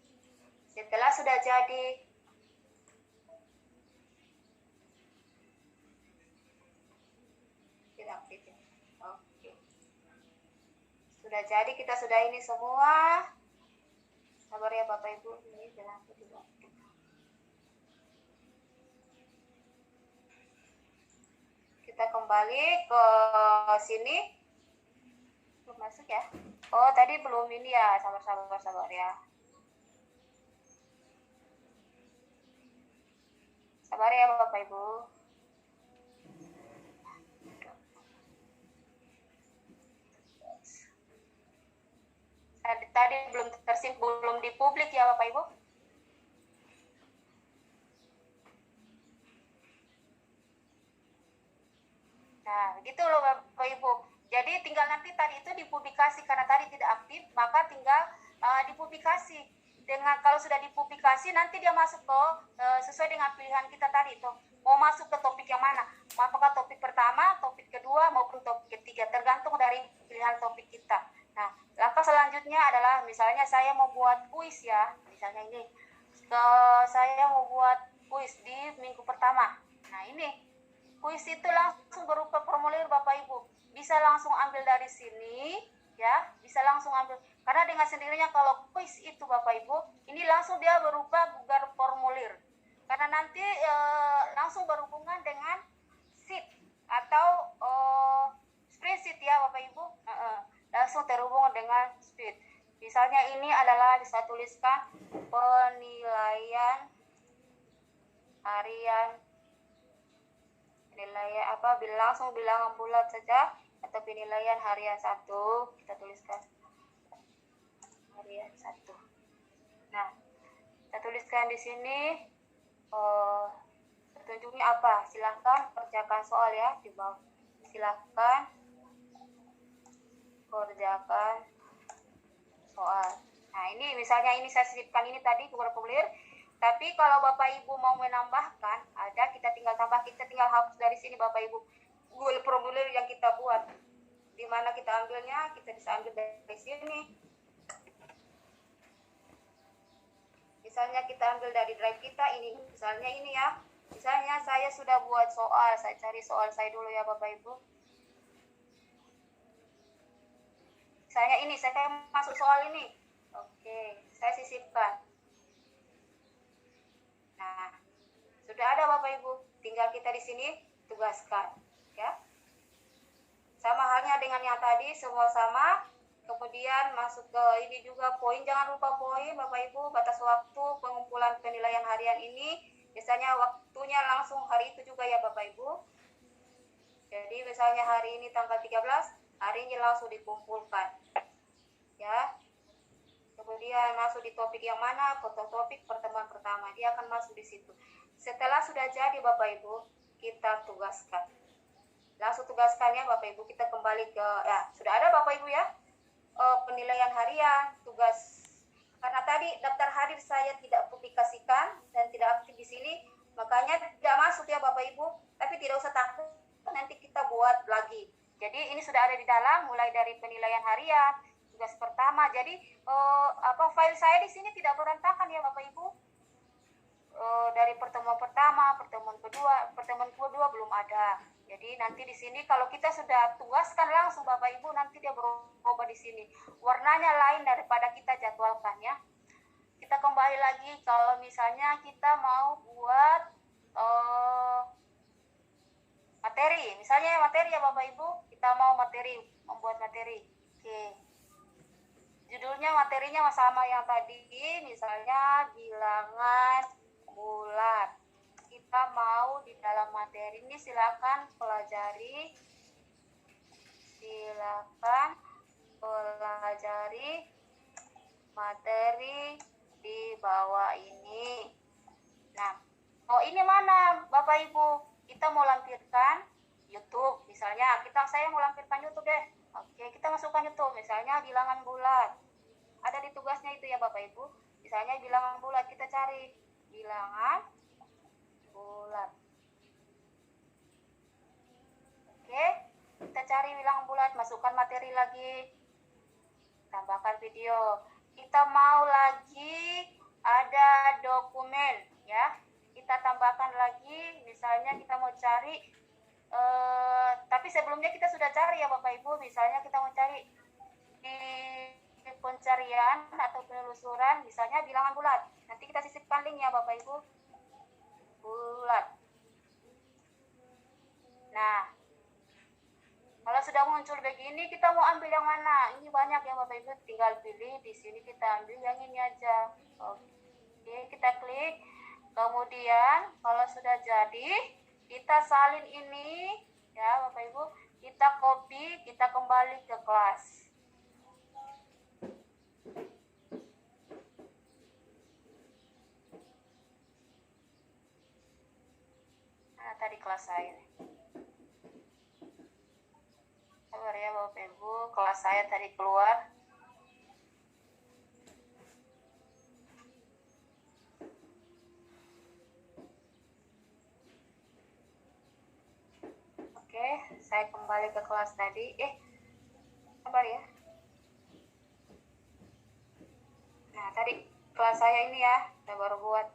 Setelah sudah jadi Oke. Sudah jadi, kita sudah ini semua. Sabar ya Bapak Ibu, ini jangan tidak. Kita kembali ke sini. Belum masuk ya? Oh, tadi belum ini ya. Sabar ya. Sabar ya Bapak Ibu. Tadi belum dipublik ya Bapak Ibu. Nah, gitu loh Bapak Ibu. Jadi tinggal nanti tadi itu dipublikasi karena tadi tidak aktif, maka tinggal dipublikasi. Kalau sudah dipublikasi nanti dia masuk ke sesuai dengan pilihan kita tadi tuh. Mau masuk ke topik yang mana? Apakah topik pertama, topik kedua maupun topik ketiga, tergantung dari pilihan topik kita. Nah, langkah selanjutnya adalah misalnya saya mau buat kuis ya. Misalnya ini. Saya mau buat kuis di minggu pertama. Nah, ini kuis itu langsung berupa formulir Bapak Ibu. Bisa langsung ambil dari sini ya, bisa langsung ambil. Karena dengan sendirinya kalau kuis itu Bapak Ibu, ini langsung dia berupa bugar formulir. Karena nanti langsung berhubungan dengan sheet atau spreadsheet ya Bapak Ibu. Langsung terhubung dengan sheet. Misalnya ini adalah bisa tuliskan penilaian harian, penilaian langsung bilangan bulat saja atau penilaian harian 1, kita tuliskan harian 1. Nah, kita tuliskan di sini petunjuknya apa? Silahkan kerjakan soal ya di bawah. Silahkan kerjakan soal. Nah, ini misalnya ini saya sisipkan ini tadi formulir. Tapi kalau Bapak Ibu mau menambahkan, kita tinggal hapus dari sini Bapak Ibu. Google formulir yang kita buat. Di mana kita ambilnya, kita bisa ambil dari sini. Misalnya kita ambil dari drive kita ini, misalnya ini ya. Misalnya saya sudah buat soal, saya cari soal saya dulu ya Bapak Ibu. Misalnya ini, saya masuk soal ini. Oke, saya sisipkan. Nah, sudah ada Bapak Ibu, tinggal kita di sini tugaskan, ya. Sama halnya dengan yang tadi, semua sama. Kemudian masuk ke ini juga poin, jangan lupa poin Bapak Ibu, batas waktu pengumpulan penilaian harian ini. Biasanya waktunya langsung hari itu juga ya Bapak Ibu. Jadi misalnya hari ini tanggal 13, hari ini langsung dikumpulkan. Ya. kemudian masuk di topik yang mana, foto topik pertemuan pertama, dia akan masuk di situ. Setelah sudah jadi Bapak Ibu, kita tugaskan. Langsung tugaskannya Bapak Ibu, kita kembali ke, ya sudah ada Bapak Ibu ya, penilaian harian, tugas. Karena tadi daftar hadir saya tidak publikasikan dan tidak aktif di sini, makanya tidak masuk ya Bapak Ibu, tapi tidak usah takut, nanti kita buat lagi. Jadi ini sudah ada di dalam, mulai dari penilaian harian, tugas pertama. Jadi file saya di sini tidak berantakan ya Bapak Ibu. Dari pertemuan pertama, pertemuan kedua belum ada. Jadi nanti di sini kalau kita sudah tugaskan langsung Bapak Ibu, nanti dia berubah di sini. Warnanya lain daripada kita jadwalkan ya. Kita kembali lagi kalau misalnya kita mau buat materi. Misalnya materi ya Bapak Ibu, kita mau membuat materi. Oke. Judulnya materinya sama yang tadi, misalnya bilangan bulat. Kita mau di dalam materi ini silakan pelajari materi di bawah ini. Nah, ini mana Bapak Ibu? Kita mau lampirkan YouTube, misalnya saya mau lampirkan YouTube deh. Oke, kita masukkan YouTube, misalnya bilangan bulat. Ada di tugasnya itu ya Bapak Ibu. Misalnya bilangan bulat, kita cari bilangan bulat. Oke, kita cari bilangan bulat, masukkan materi lagi, tambahkan video. Kita mau lagi ada dokumen ya, kita tambahkan lagi. Misalnya kita mau cari tapi sebelumnya kita sudah cari ya Bapak Ibu. Misalnya kita mau cari di pencarian atau penelusuran, misalnya bilangan bulat. Nanti kita sisipkan linknya Bapak Ibu, bulat. Nah, kalau sudah muncul begini, kita mau ambil yang mana? Ini banyak ya Bapak Ibu, tinggal pilih di sini, kita ambil yang ini aja. Oke, kita klik. Kemudian kalau sudah jadi, kita salin ini ya Bapak Ibu, kita copy, kita kembali ke kelas. Nah, tadi kelas saya. Sabar ya Bapak Ibu, kelas saya tadi keluar. Oke, saya kembali ke kelas tadi. Sabar ya. Nah, tadi kelas saya ini ya, saya baru buat.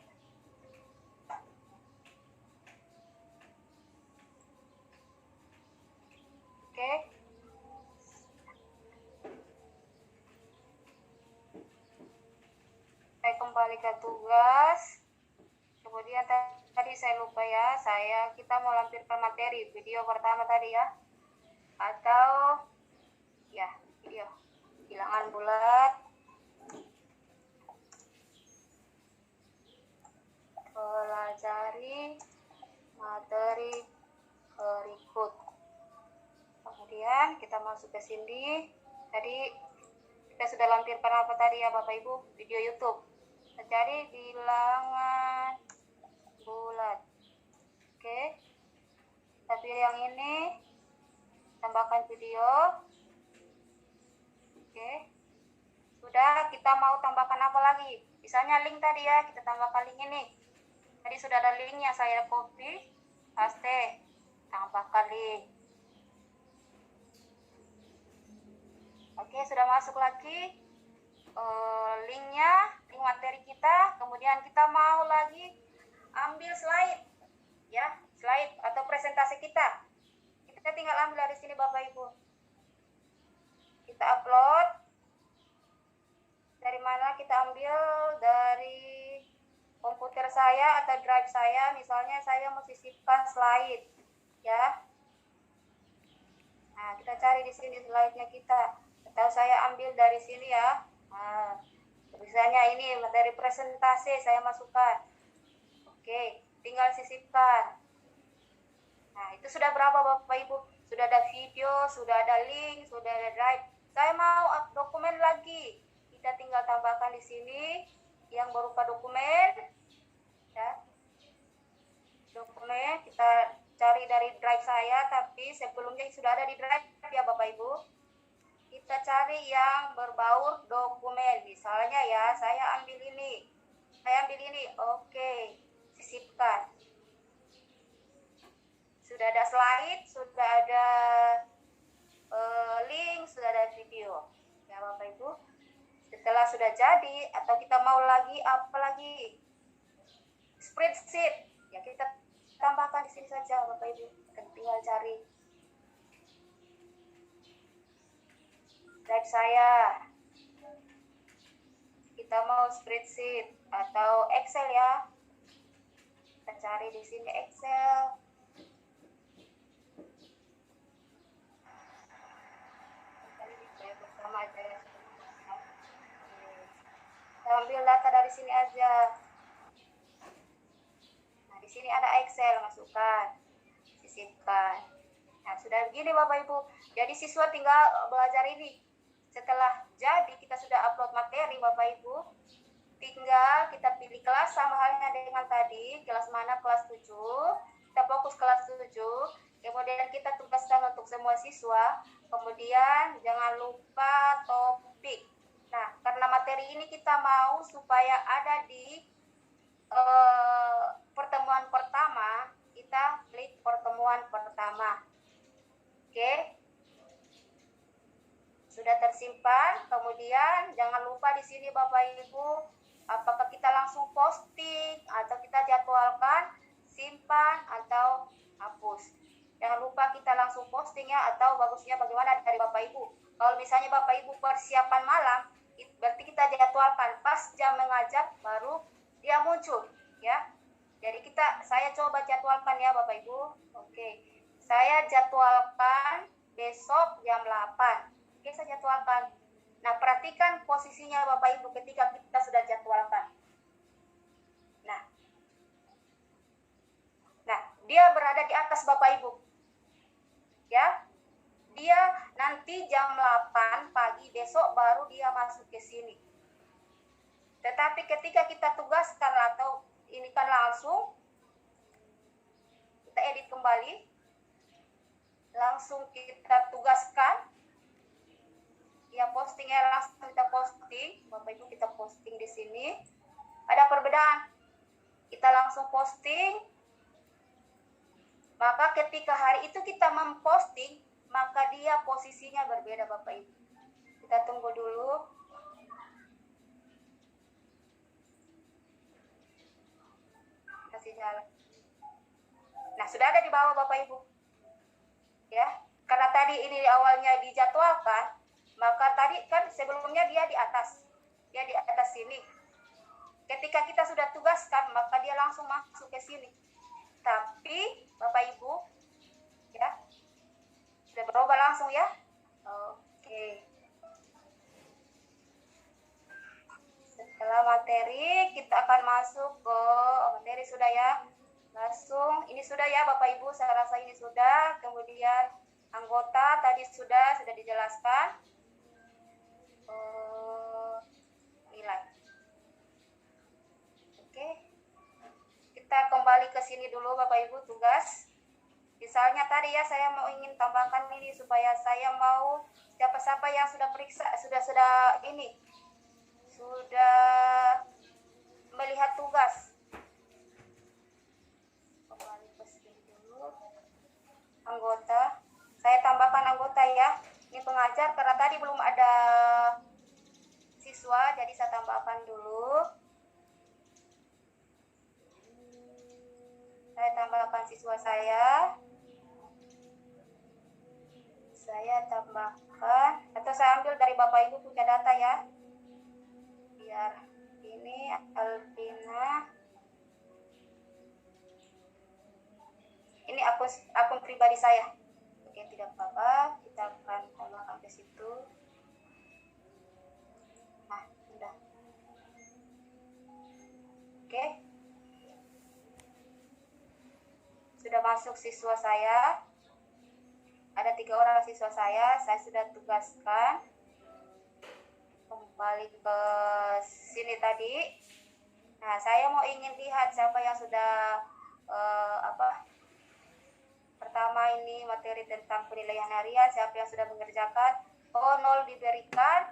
Oke. Saya kembali ke tugas. Kemudian tadi saya lupa ya, kita mau lampirkan materi video pertama tadi ya, atau ya video bilangan bulat, pelajari materi berikut. Kemudian kita masuk ke sini. Tadi kita sudah lampirkan apa tadi ya Bapak Ibu, video YouTube. Kita cari bilangan bulat. Oke, tapi yang ini tambahkan video. Oke, sudah. Kita mau tambahkan apa lagi? Misalnya link tadi ya, kita tambahkan link ini. Tadi sudah ada linknya, saya copy, paste, tambahkan link. Oke, sudah masuk lagi linknya, link materi kita. Kemudian kita mau lagi ambil slide ya, slide atau presentasi kita. Kita tinggal ambil dari sini Bapak Ibu. Kita upload. Dari mana kita ambil? Dari komputer saya atau drive saya. Misalnya saya mau sisipkan slide ya. Nah, kita cari di sini slide-nya kita. Atau saya ambil dari sini ya. Nah, misalnya ini materi presentasi saya masukkan. Oke, tinggal sisipkan. Nah, itu sudah berapa Bapak Ibu? Sudah ada video, sudah ada link, sudah ada drive. Saya mau dokumen lagi. kita tinggal tambahkan di sini yang berupa dokumen, ya. Dokumen kita cari dari drive saya, tapi sebelumnya sudah ada di drive ya Bapak Ibu. Kita cari yang berbaur dokumen. Misalnya ya, saya ambil ini. Oke, sisipkan. Sudah ada slide, sudah ada link, sudah ada video. Ya Bapak Ibu. Setelah sudah jadi, atau kita mau lagi apa lagi? Spreadsheet. Ya kita tambahkan di sini saja Bapak Ibu. Tinggal cari drive saya. Kita mau spreadsheet atau Excel ya. Kita cari di sini Excel. Pertama aja ya. Kita ambil data dari sini aja. Nah, di sini ada Excel, masukkan, sisipkan. Nah, sudah begini Bapak Ibu. Jadi siswa tinggal belajar ini. Setelah jadi kita sudah upload materi Bapak Ibu, tinggal kita pilih kelas sama halnya dengan tadi, kelas mana, kelas 7. Kita fokus kelas 7. Kemudian kita tugaskan untuk semua siswa. Kemudian jangan lupa topik. Nah, karena materi ini kita mau supaya ada di pertemuan pertama, kita klik pertemuan pertama. Oke. Sudah tersimpan. Kemudian jangan lupa di sini Bapak Ibu, apakah kita langsung posting atau kita jadwalkan, simpan atau hapus. Jangan lupa kita langsung posting ya, atau bagusnya bagaimana dari Bapak Ibu. Kalau misalnya Bapak Ibu persiapan malam, berarti kita jadwalkan pas jam mengajar baru dia muncul ya. Jadi saya coba jadwalkan ya Bapak Ibu. Oke. Saya jadwalkan besok jam 8. Oke, saya jadwalkan. Nah, perhatikan posisinya Bapak Ibu ketika kita sudah jadwalkan. Nah, dia berada di atas Bapak Ibu. Ya. Dia nanti jam 8 pagi besok baru dia masuk ke sini. Tetapi ketika kita tugaskan atau ini kan langsung, kita edit kembali, langsung kita tugaskan, ya postingnya langsung kita posting, Bapak Ibu kita posting di sini. Ada perbedaan, kita langsung posting, maka ketika hari itu kita memposting, maka dia posisinya berbeda Bapak Ibu. Kita tunggu dulu. Kasih jalan. Nah, sudah ada di bawah Bapak Ibu. Ya, karena tadi ini awalnya dijadwalkan, maka tadi kan sebelumnya dia di atas. Dia di atas sini. Ketika kita sudah tugaskan, maka dia langsung masuk ke sini. Tapi Bapak Ibu, ya, sudah berubah langsung ya. Oke. Setelah materi, kita akan masuk ke materi sudah ya. Langsung, ini sudah ya Bapak Ibu, saya rasa ini sudah. Kemudian anggota tadi sudah dijelaskan. Nilai. Oke. Kita kembali ke sini dulu Bapak Ibu, tugas. Misalnya tadi ya saya ingin tambahkan ini supaya saya mau siapa-siapa yang sudah periksa, sudah melihat tugas. Kembali ke sini dulu. Anggota. Saya tambahkan anggota ya. Ini pengajar karena tadi belum ada siswa, jadi saya tambahkan dulu. Saya tambahkan siswa saya. Saya tambahkan, atau saya ambil dari Bapak Ibu punya data ya. Biar ini Alvina. Ini akun pribadi saya. Oke, tidak apa-apa. Kita akan tambahkan ke situ. Nah, sudah. Oke. Sudah masuk siswa saya. Ada 3 orang siswa saya sudah tugaskan. balik ke sini tadi. Nah, saya mau ingin lihat siapa yang sudah pertama ini materi tentang penilaian harian, siapa yang sudah mengerjakan. Oh, 0 diberikan,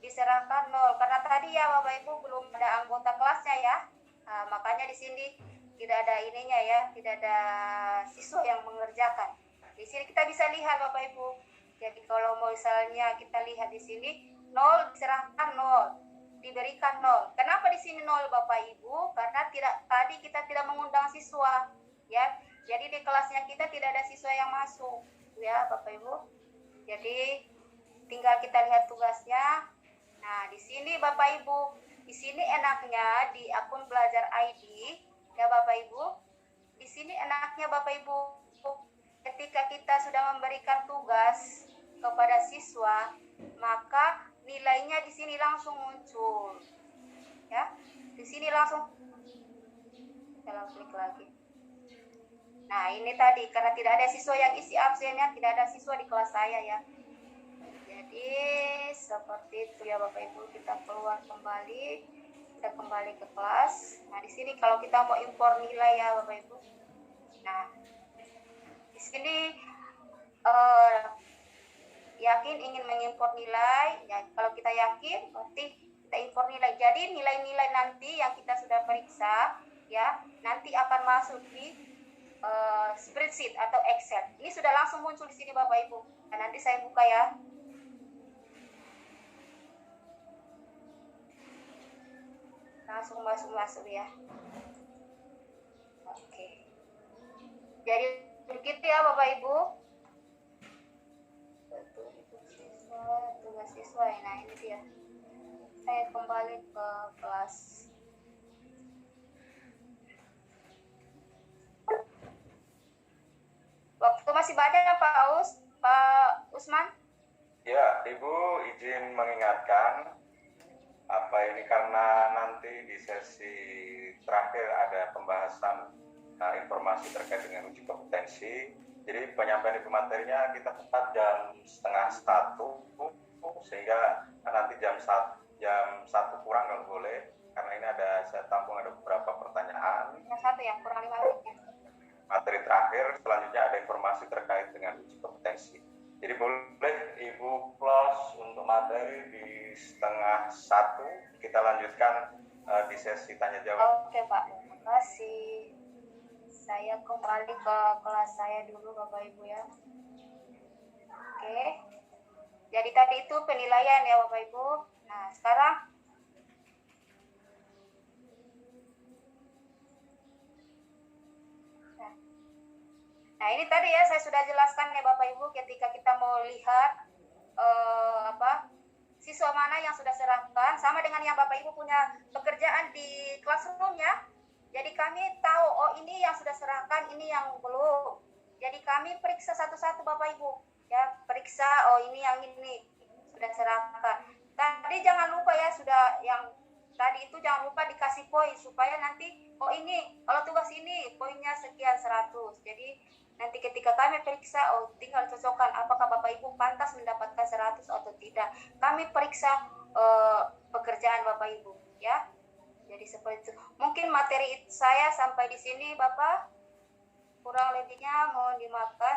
diserahkan 0. Karena tadi ya Bapak Ibu belum ada anggota kelasnya ya. Nah, makanya di sini tidak ada ininya ya, tidak ada siswa yang mengerjakan. Di sini kita bisa lihat Bapak Ibu. Jadi kalau misalnya kita lihat di sini 0 diserahkan 0, diberikan 0. Kenapa di sini 0 Bapak Ibu? Karena tadi kita tidak mengundang siswa ya. Jadi di kelasnya kita tidak ada siswa yang masuk ya Bapak Ibu. Jadi tinggal kita lihat tugasnya. Nah, di sini Bapak Ibu, di sini enaknya di akun belajar ID ya Bapak Ibu. Di sini enaknya Bapak Ibu, ketika kita sudah memberikan tugas kepada siswa, maka nilainya di sini langsung muncul. Ya. Di sini langsung kita klik lagi. Nah, ini tadi karena tidak ada siswa yang isi absennya, tidak ada siswa di kelas saya ya. Jadi seperti itu ya Bapak Ibu, kita keluar kembali, kita kembali ke kelas. Nah, di sini kalau kita mau impor nilai ya Bapak Ibu. Nah, di sini yakin ingin mengimpor nilai, ya kalau kita yakin berarti kita impor nilai. Jadi nilai-nilai nanti yang kita sudah periksa ya, nanti akan masuk di spreadsheet atau Excel. Ini sudah langsung muncul di sini Bapak Ibu. Nah, nanti saya buka ya. Langsung masuk ya. Oke. Jadi begitu ya Bapak Ibu. Tugas siswa. Nah, ini dia. Saya kembali ke kelas. Waktu masih banyak Pak Usman? Ya, Ibu izin mengingatkan apa ini karena nanti di sesi terakhir ada pembahasan informasi terkait dengan uji kompetensi. Jadi penyampaian itu materinya kita tepat jam 12:30 sehingga nanti jam 1 kurang kalau boleh, karena ini saya tampung ada beberapa pertanyaan. Jam 1 ya, kurang 5 menit ya. Materi terakhir, selanjutnya ada informasi terkait dengan uji kompetensi. Jadi boleh Ibu close untuk materi di 12:30. Kita lanjutkan di sesi tanya jawab. Oke Pak, terima kasih. Saya kembali ke kelas saya dulu Bapak Ibu ya. Oke. Jadi tadi itu penilaian ya Bapak Ibu. Nah, sekarang Nah, ini tadi ya saya sudah jelaskan ya Bapak Ibu, ketika kita mau lihat siswa mana yang sudah serahkan, sama dengan yang Bapak Ibu punya pekerjaan di classroom ya. Jadi kami tahu, oh ini yang sudah serahkan, ini yang belum. Jadi kami periksa satu-satu Bapak Ibu, ya periksa, oh ini yang ini sudah serahkan. Tadi jangan lupa ya, sudah yang tadi itu jangan lupa dikasih poin supaya nanti, oh ini kalau tugas ini poinnya sekian 100. Jadi nanti ketika kami periksa, oh tinggal cocokkan apakah Bapak Ibu pantas mendapatkan 100 atau tidak. Kami periksa pekerjaan Bapak Ibu ya. Jadi seperti itu. Mungkin materi saya sampai di sini Bapak. Kurang lebihnya mohon dimaafkan.